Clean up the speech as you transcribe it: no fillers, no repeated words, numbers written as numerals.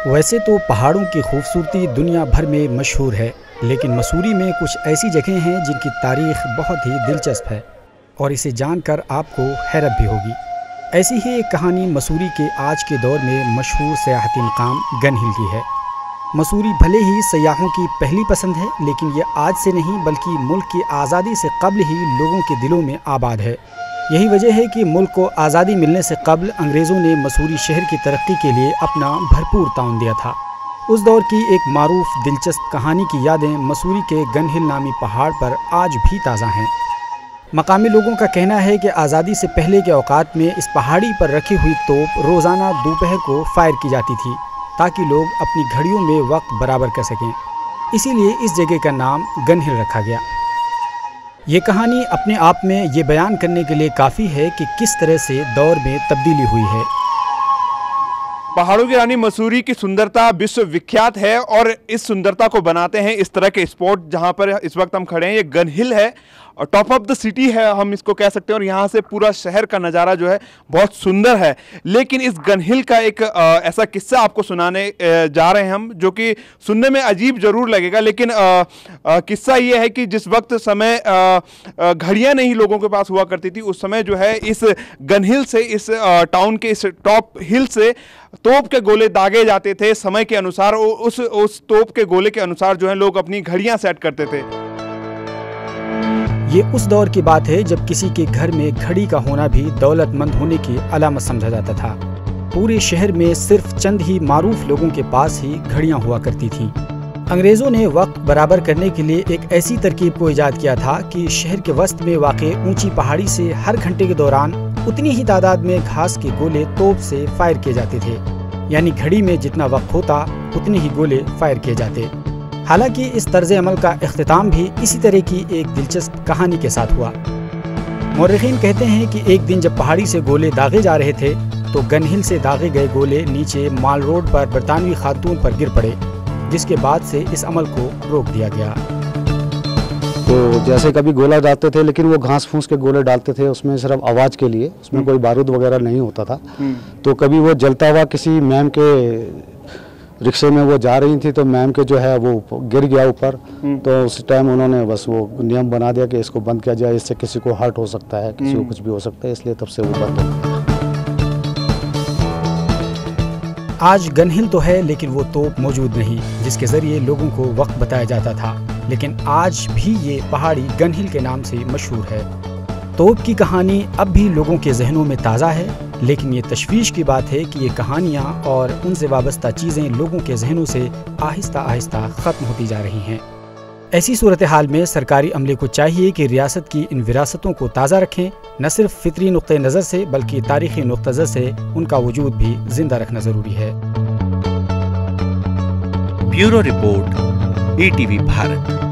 वैसे तो पहाड़ों की खूबसूरती दुनिया भर में मशहूर है, लेकिन मसूरी में कुछ ऐसी जगहें हैं जिनकी तारीख़ बहुत ही दिलचस्प है और इसे जानकर आपको हैरत भी होगी। ऐसी ही एक कहानी मसूरी के आज के दौर में मशहूर सयाहती मकाम गन हिल की है। मसूरी भले ही सयाहों की पहली पसंद है, लेकिन ये आज से नहीं बल्कि मुल्क की आज़ादी से कब्ल ही लोगों के दिलों में आबाद है। यही वजह है कि मुल्क को आज़ादी मिलने से कब्ल अंग्रेज़ों ने मसूरी शहर की तरक्की के लिए अपना भरपूर ताउन दिया था। उस दौर की एक मारूफ दिलचस्प कहानी की यादें मसूरी के गन हिल नामी पहाड़ पर आज भी ताज़ा हैं। मकामी लोगों का कहना है कि आज़ादी से पहले के औकात में इस पहाड़ी पर रखी हुई तोप रोज़ाना दोपहर को फायर की जाती थी ताकि लोग अपनी घड़ियों में वक्त बराबर कर सकें। इसीलिए इस जगह का नाम गन हिल रखा गया। ये कहानी अपने आप में ये बयान करने के लिए काफ़ी है कि किस तरह से दौर में तब्दीली हुई है। पहाड़ों की रानी मसूरी की सुंदरता विश्व विख्यात है और इस सुंदरता को बनाते हैं इस तरह के स्पॉट जहां पर इस वक्त हम खड़े हैं। ये गन हिल है और टॉप ऑफ द सिटी है, हम इसको कह सकते हैं, और यहाँ से पूरा शहर का नज़ारा जो है बहुत सुंदर है। लेकिन इस गन हिल का एक ऐसा किस्सा आपको सुनाने जा रहे हैं हम, जो कि सुनने में अजीब ज़रूर लगेगा, लेकिन किस्सा ये है कि जिस वक्त समय घड़ियाँ नहीं लोगों के पास हुआ करती थी, उस समय जो है इस गन हिल से, इस टाउन के इस टॉप हिल से तोप के गोले दागे जाते थे समय के अनुसार। उस तोप के गोले के अनुसार जो है लोग अपनी घड़ियाँ सेट करते थे। ये उस दौर की बात है जब किसी के घर में घड़ी का होना भी दौलतमंद होने की अलामत समझा जाता था। पूरे शहर में सिर्फ चंद ही मारूफ लोगों के पास ही घड़ियां हुआ करती थीं। अंग्रेज़ों ने वक्त बराबर करने के लिए एक ऐसी तरकीब को ईजाद किया था कि शहर के वस्त में वाक़े ऊंची पहाड़ी से हर घंटे के दौरान उतनी ही तादाद में घास के गोले तोप से फायर किए जाते थे, यानी घड़ी में जितना वक्त होता उतने ही गोले फायर किए जाते। हालांकि इस तर्ज अमल का इख्तिताम भी इसी तरह की एक दिलचस्प कहानी के साथ हुआ। मौर्रिखीन कहते हैं कि एक दिन जब पहाड़ी से गोले दागे जा रहे थे तो गन हिल से दागे गए गोले नीचे माल रोड पर बरतानवी खातून पर गिर पड़े, जिसके बाद से इस अमल को रोक दिया गया। तो जैसे कभी गोला डालते थे, लेकिन वो घास फूस के गोले डालते थे, उसमें सिर्फ आवाज़ के लिए, उसमें कोई बारूद वगैरह नहीं होता था। तो कभी वो जलता हुआ किसी मैम के रिक्शे में वो जा रही थी तो मैम के जो है वो गिर गया ऊपर, तो उस टाइम उन्होंने बस वो नियम बना दिया कि इसको बंद किया जाए, इससे किसी को हर्ट हो सकता है, किसी को कुछ भी हो सकता है, इसलिए तब से वो बंद हो। आज गन हिल तो है, लेकिन वो तोप मौजूद नहीं जिसके ज़रिए लोगों को वक्त बताया जाता था, लेकिन आज भी ये पहाड़ी गन हिल के नाम से मशहूर है। तोप की कहानी अब भी लोगों के जहनों में ताज़ा है, लेकिन ये तशवीश की बात है कि ये कहानियाँ और उनसे वाबस्ता चीज़ें लोगों के जहनों से आहिस्ता आहिस्ता ख़त्म होती जा रही हैं। ऐसी सूरत हाल में सरकारी अमले को चाहिए कि रियासत की इन विरासतों को ताज़ा रखें, न सिर्फ फितरी नुक्ते नज़र से बल्कि तारीख़ी नुक्ते नज़र से उनका वजूद भी जिंदा रखना ज़रूरी है। Bureau report, ETV Bharat.